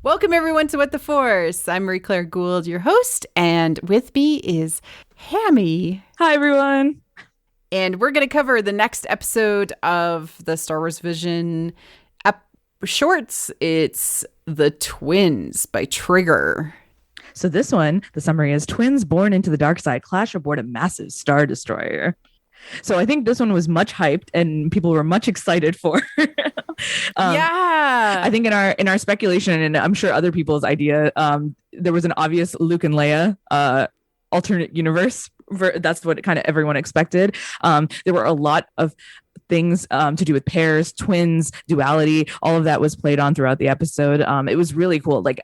Welcome, everyone, to What the Force. I'm Marie-Claire Gould, your host, and with me is Hammy. Hi, everyone. And we're going to cover the next episode of the Star Wars Vision shorts. It's The Twins by Trigger. So this one, the summary is twins born into the dark side clash aboard a massive Star Destroyer. So I think this one was much hyped and people were much excited for. I think in our speculation, and I'm sure other people's idea, there was an obvious Luke and Leia alternate universe. That's what kind of everyone expected. There were a lot of things to do with pairs, twins, duality. All of that was played on throughout the episode. It was really cool. Like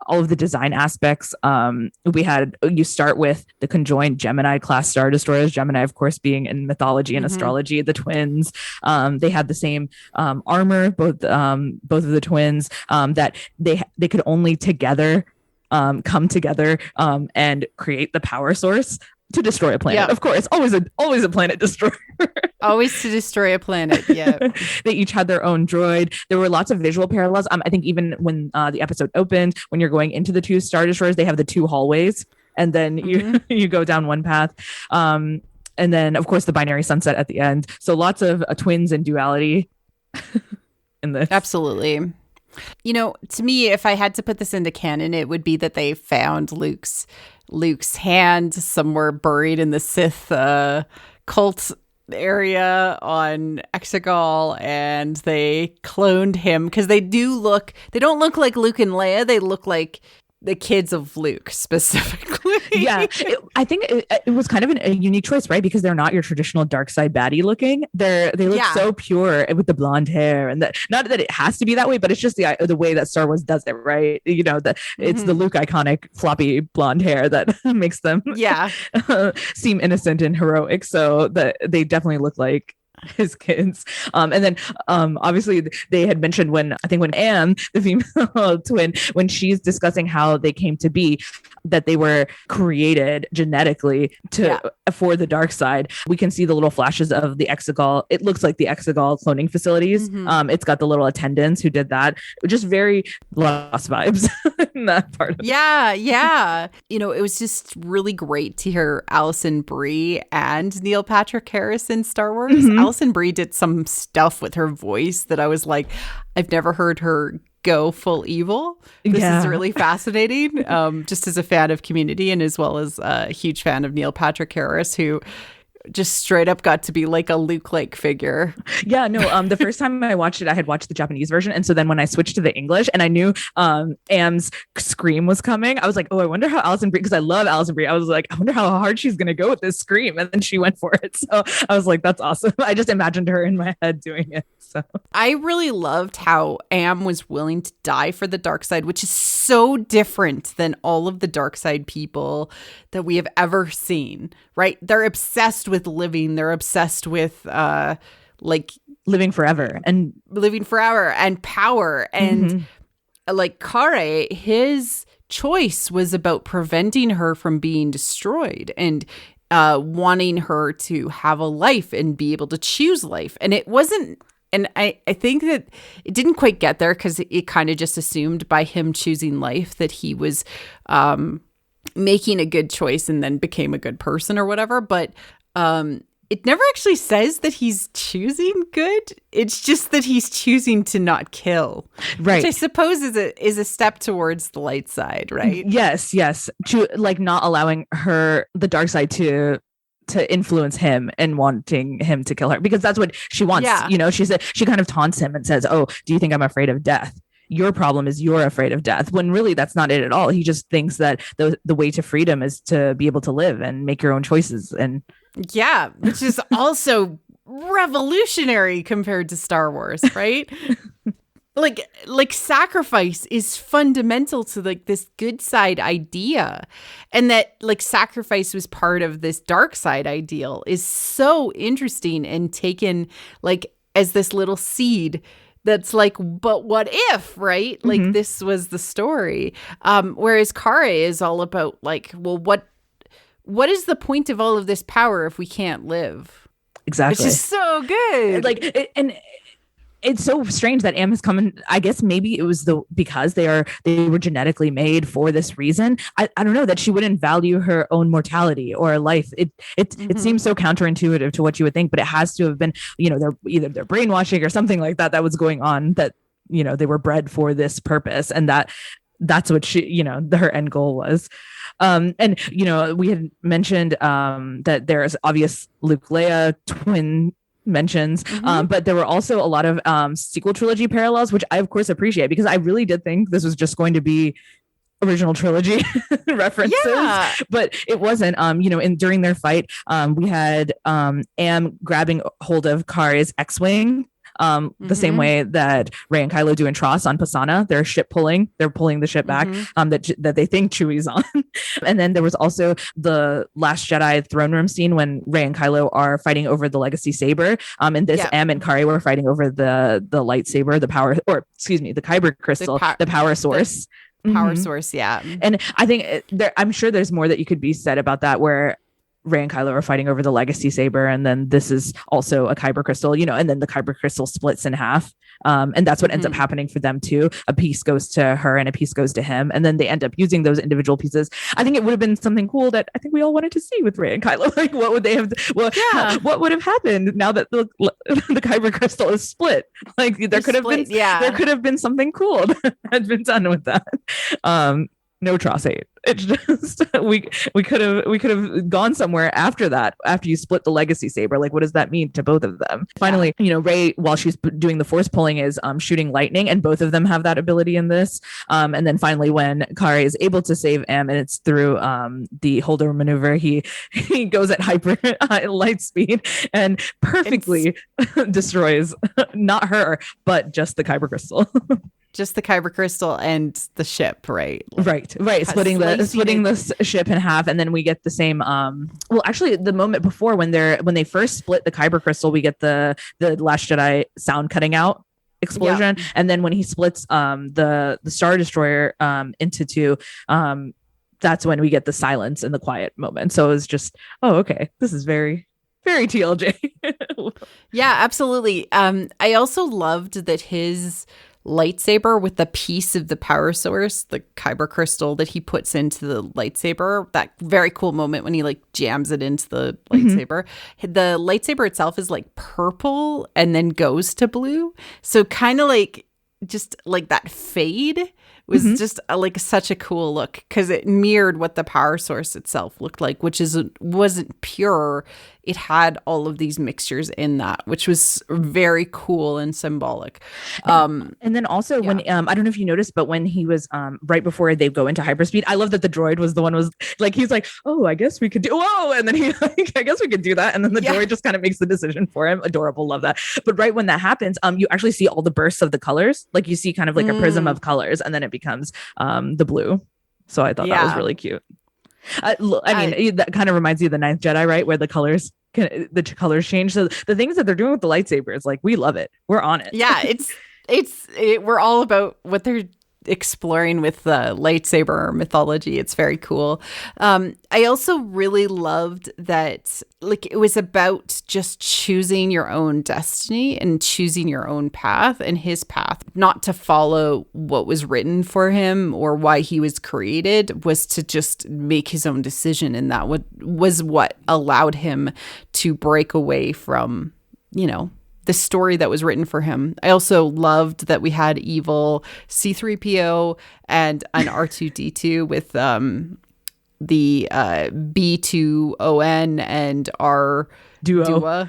all of the design aspects. You start with the conjoined Gemini class Star Destroyers. Gemini, of course, being in mythology and astrology. The twins. They had the same armor. Both of the twins. That they could only together come together and create the power source to destroy a planet. Of course, always a planet destroyer. Always to destroy a planet. Yeah. They each had their own droid. There were lots of visual parallels. I think even when the episode opened, when you're going into the two Star Destroyers, they have the two hallways, and then you go down one path. And then, of course, the binary sunset at the end. So lots of twins and duality in this. Absolutely. You know, to me, if I had to put this into canon, it would be that they found Luke's hand somewhere buried in the Sith cult area on Exegol, and they cloned him because they don't look like Luke and Leia. They look like the kids of Luke specifically. Yeah, I think it was kind of a unique choice, right? Because they're not your traditional dark side baddie looking. They look so pure with the blonde hair, and not that it has to be that way, but it's just the way that Star Wars does it, right? You know, it's the Luke iconic floppy blonde hair that makes them seem innocent and heroic. So that they definitely look like his kids. And then obviously they had mentioned when Anne, the female twin, when she's discussing how they came to be, that they were created genetically for the dark side. We can see the little flashes of the Exegol. It looks like the Exegol cloning facilities. It's got the little attendants who did that. Just very Lost vibes in that part of it. You know, it was just really great to hear Alison Brie and Neil Patrick Harris in Star Wars. Alison Brie did some stuff with her voice that I was like, I've never heard her go full evil. This is really fascinating. Just as a fan of Community and as well as a huge fan of Neil Patrick Harris, who just straight up got to be like a Luke-like figure. Yeah, no, the first time I watched it, I had watched the Japanese version. And so then when I switched to the English and I knew Am's scream was coming, I was like, oh, I wonder how Alison Brie, because I love Alison Brie. I was like, I wonder how hard she's going to go with this scream. And then she went for it. So I was like, that's awesome. I just imagined her in my head doing it. So I really loved how Am was willing to die for the dark side, which is so different than all of the dark side people that we have ever seen, right? They're obsessed with living. They're obsessed with like living forever and power. And like Kare, his choice was about preventing her from being destroyed and wanting her to have a life and be able to choose life. And it wasn't, and I think that it didn't quite get there because it kind of just assumed by him choosing life that he was making a good choice and then became a good person or whatever. But it never actually says that he's choosing good. It's just that he's choosing to not kill, right? Which I suppose is a step towards the light side, right? Yes. Like not allowing the dark side to influence him and wanting him to kill her, because that's what she wants. Yeah. You know, she kind of taunts him and says, "Oh, do you think I'm afraid of death? Your problem is you're afraid of death," when really that's not it at all. He just thinks that the way to freedom is to be able to live and make your own choices. And yeah, which is also revolutionary compared to Star Wars, right? like sacrifice is fundamental to like this good side idea, and that like sacrifice was part of this dark side ideal is so interesting and taken like as this little seed that's like, but what if, right? Like this was the story. Whereas Kare is all about like, well, what is the point of all of this power if we can't live? Exactly. Which is so good. Like, it's so strange that Am has come in. I guess maybe it was because they were genetically made for this reason. I don't know, that she wouldn't value her own mortality or life. It seems so counterintuitive to what you would think, but it has to have been, they're brainwashing or something like that was going on, that, they were bred for this purpose, and that's what she, her end goal was. And we had mentioned that there's obvious Luke Leia twin mentions, but there were also a lot of sequel trilogy parallels, which I of course appreciate, because I really did think this was just going to be original trilogy references, but it wasn't. During their fight, we had Am grabbing hold of Kari's X-wing, the same way that Rey and Kylo do in Tross on Pasana. They're pulling the ship back, that they think Chewie's on. And then there was also the Last Jedi throne room scene when Rey and Kylo are fighting over the legacy saber. And Am and Kari were fighting over the lightsaber, the kyber crystal, the power source. Power source, yeah. And I think I'm sure there's more that you could be said about that, where Rey and Kylo are fighting over the legacy saber, and then this is also a kyber crystal, and then the kyber crystal splits in half. And that's what ends up happening for them too. A piece goes to her and a piece goes to him, and then they end up using those individual pieces. I think it would have been something cool that I think we all wanted to see with Rey and Kylo. Like, what would they have? What would have happened now that the kyber crystal is split? Like, there could have been something cool that had been done with that. No Tross 8. It's just we could have gone somewhere after that, after you split the legacy saber. Like, what does that mean to both of them? Finally, Rey, while she's doing the force pulling, is shooting lightning, and both of them have that ability in this. And then finally, when Kari is able to save Am, and it's through the holder maneuver, he goes at hyper light speed and perfectly destroys not her, but just the kyber crystle. Just the kyber crystal and the ship, right? Right. Splitting the ship in half, and then we get the same. Well, actually, the moment before, when they first split the kyber crystal, we get the Last Jedi sound cutting out explosion, and then when he splits the Star Destroyer into two, that's when we get the silence and the quiet moment. So it was just, oh, okay, this is very, very TLJ. Yeah, absolutely. I also loved that his lightsaber with the piece of the power source, the kyber crystal that he puts into the lightsaber, that very cool moment when he like jams it into the lightsaber. The lightsaber itself is like purple and then goes to blue. So kind of like just like that fade was just like such a cool look, because it mirrored what the power source itself looked like, which wasn't pure. It had all of these mixtures in that, which was very cool and symbolic. And then also when I don't know if you noticed, but when he was right before they go into hyperspeed, I love that the droid was like, he's like, oh, I guess we could do, whoa, and then he like, I guess we could do that, and then the droid just kind of makes the decision for him. Adorable, love that. But right when that happens, you actually see all the bursts of the colors, like you see kind of like a prism of colors, and then it becomes the blue. So I thought that was really cute. I mean, that kind of reminds you of the Ninth Jedi, right? Where the colors change. So the things that they're doing with the lightsabers, like, we love it. We're on it. Yeah, we're all about what they're exploring with the lightsaber mythology. It's very cool. I also really loved that, like, it was about just choosing your own destiny and choosing your own path, and his path, not to follow what was written for him or why he was created, was to just make his own decision. And that was what allowed him to break away from, the story that was written for him. I also loved that we had evil C-3PO and an R2-D2 with the B2ON and R Duo.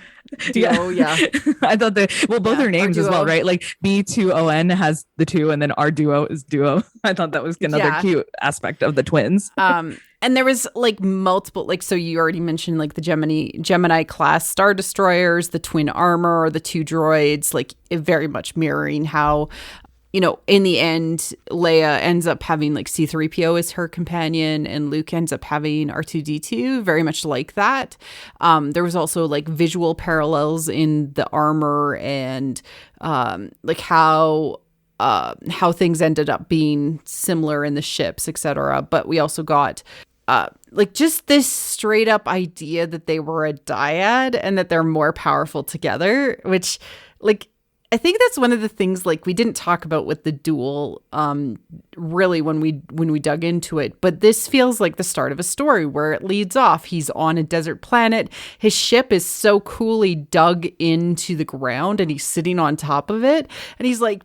Yeah. I thought both are names as well, right? Like B2ON has the two, and then R Duo is duo. I thought that was another cute aspect of the twins. And there was like multiple, like, so you already mentioned like the Gemini class Star Destroyers, the twin armor, the two droids, like very much mirroring how, in the end, Leia ends up having like C-3PO as her companion, and Luke ends up having R2-D2, very much like that. There was also like visual parallels in the armor and like how things ended up being similar in the ships, etc. But we also got like just this straight up idea that they were a dyad and that they're more powerful together, which, like, I think that's one of the things like we didn't talk about with the duel really when we dug into it, but this feels like the start of a story where it leads off. He's on a desert planet. His ship is so coolly dug into the ground and he's sitting on top of it and he's like,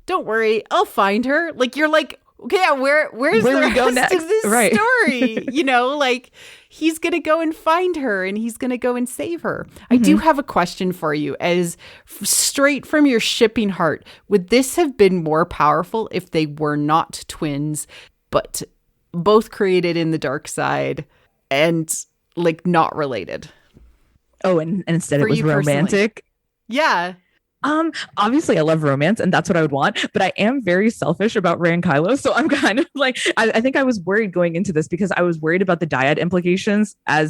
don't worry, I'll find her. Like you're like, okay, yeah, where's the rest of this story? You know, like he's going to go and find her and he's going to go and save her. I do have a question for you as straight from your shipping heart. Would this have been more powerful if they were not twins, but both created in the dark side and like not related? Oh, and instead it was romantic? Yeah. Obviously I love romance and that's what I would want, but I am very selfish about Rey and Kylo. So I'm kind of like, I think I was worried going into this because I was worried about the dyad implications I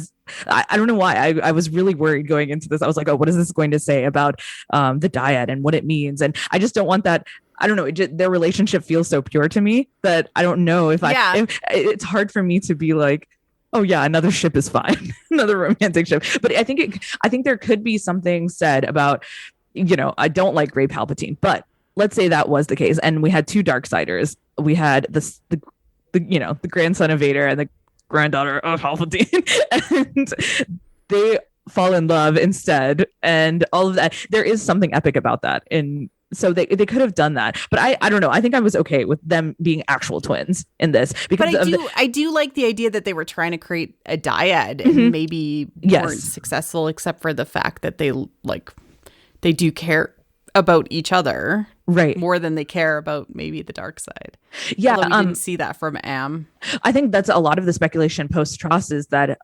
don't know why. I was really worried going into this. I was like, oh, what is this going to say about the dyad and what it means? And I just don't want that. I don't know. Their relationship feels so pure to me that I don't know if it's hard for me to be like, oh yeah, another ship is fine. Another romantic ship. But I think there could be something said about, you know, I don't like Rey Palpatine, but let's say that was the case. And we had two Darksiders. We had the grandson of Vader and the granddaughter of Palpatine. And they fall in love instead. And all of that. There is something epic about that. And so they could have done that. But I don't know. I think I was okay with them being actual twins in this. Because I do like the idea that they were trying to create a dyad and maybe weren't successful, except for the fact that they do care about each other, right? More than they care about maybe the dark side. Yeah, although we didn't see that from Am. I think that's a lot of the speculation post Tross is that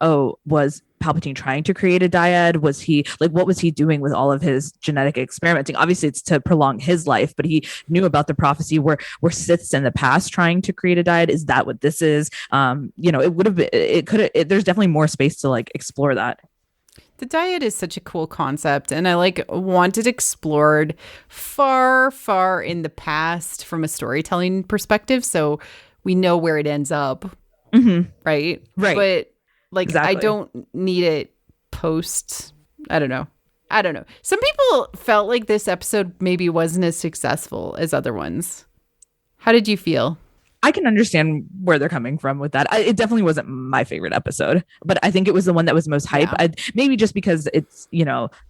was Palpatine trying to create a dyad? Was he what was he doing with all of his genetic experimenting? Obviously, it's to prolong his life, but he knew about the prophecy. Were Siths in the past trying to create a dyad? Is that what this is? It would have been. It could have. There's definitely more space to explore that. The dyad is such a cool concept, and I want it explored far, far in the past from a storytelling perspective, so we know where it ends up, right? Right. But exactly. I don't need it post. I don't know. Some people felt like this episode maybe wasn't as successful as other ones. How did you feel? I can understand where they're coming from with that. It definitely wasn't my favorite episode, but I think it was the one that was most hype. Yeah. Maybe just because it's,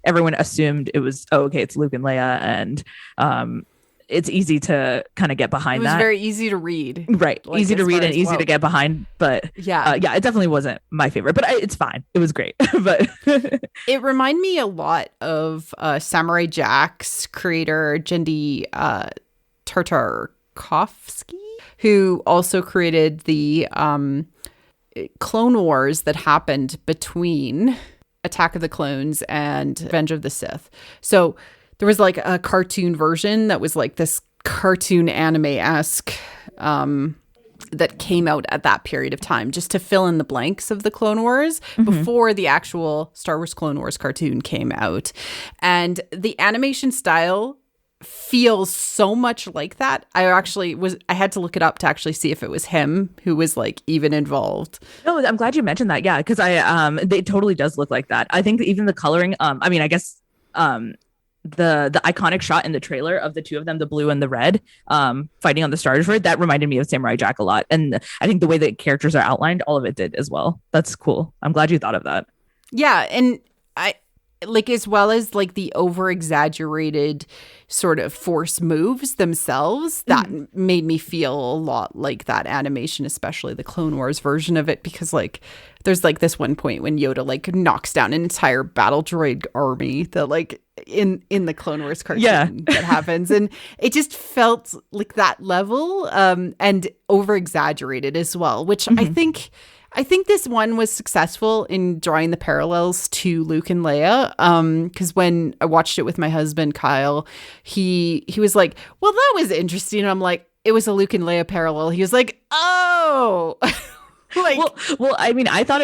everyone assumed it was, it's Luke and Leia, and it's easy to kind of get behind that. It was very easy to read. Right. Easy to read and easy to get behind. But yeah, it definitely wasn't my favorite, but it's fine. It was great. But it reminded me a lot of Samurai Jack's creator, Genndy Tartakovsky, who also created the Clone Wars that happened between Attack of the Clones and Revenge of the Sith. So there was a cartoon version that was this cartoon anime-esque that came out at that period of time just to fill in the blanks of the Clone Wars before the actual Star Wars Clone Wars cartoon came out. And the animation style feels so much like that. I had to look it up to actually see if it was him who was even involved. No, I'm glad you mentioned that. Yeah, because it totally does look like that. I think even the coloring, I guess the iconic shot in the trailer of the two of them, the blue and the red, fighting on the Star Destroyer, that reminded me of Samurai Jack a lot. And I think the way that characters are outlined, all of it did as well. That's cool. I'm glad you thought of that. Yeah, and I as well as the over exaggerated sort of force moves themselves, that made me feel a lot like that animation, especially the Clone Wars version of it, because there's this one point when Yoda knocks down an entire battle droid army that in the Clone Wars cartoon that happens, and it just felt like that level and over exaggerated as well, which I think this one was successful in drawing the parallels to Luke and Leia. Because when I watched it with my husband, Kyle, he was like, well, that was interesting. And I'm like, it was a Luke and Leia parallel. He was like, oh, well, I thought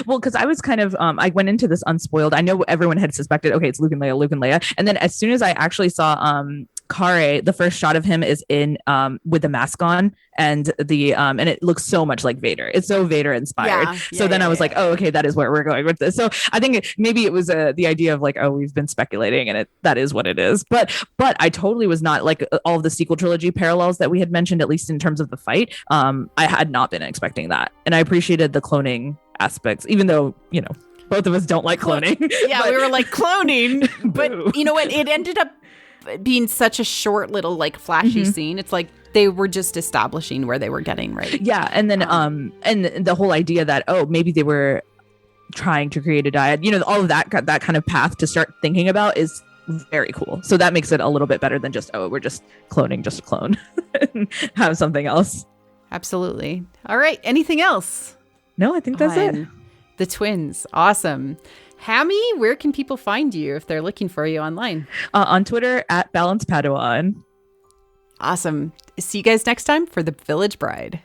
because I was kind of, I went into this unspoiled. I know everyone had suspected, okay, it's Luke and Leia. And then as soon as I actually saw, Kare, the first shot of him is in with the mask on, and and it looks so much like Vader. It's so Vader inspired. So then I was like, oh, okay, that is where we're going with this. So I think maybe it was the idea of like, oh, we've been speculating, and that is what it is. But I totally was not like all of the sequel trilogy parallels that we had mentioned, at least in terms of the fight. I had not been expecting that, and I appreciated the cloning aspects, even though both of us don't like cloning. Yeah, we were like cloning, but you know what? It ended up being such a short little like flashy scene. It's like they were just establishing where they were getting right. Yeah, and then and the whole idea that maybe they were trying to create a diet, all of that kind of path to start thinking about is very cool. So that makes it a little bit better than just we're just cloning just to clone. Have something else. Absolutely. All right, anything else? No, I think that's it. The twins. Awesome. Hammy, where can people find you if they're looking for you online? On Twitter @BalancePadawan. Awesome. See you guys next time for The Village Bride.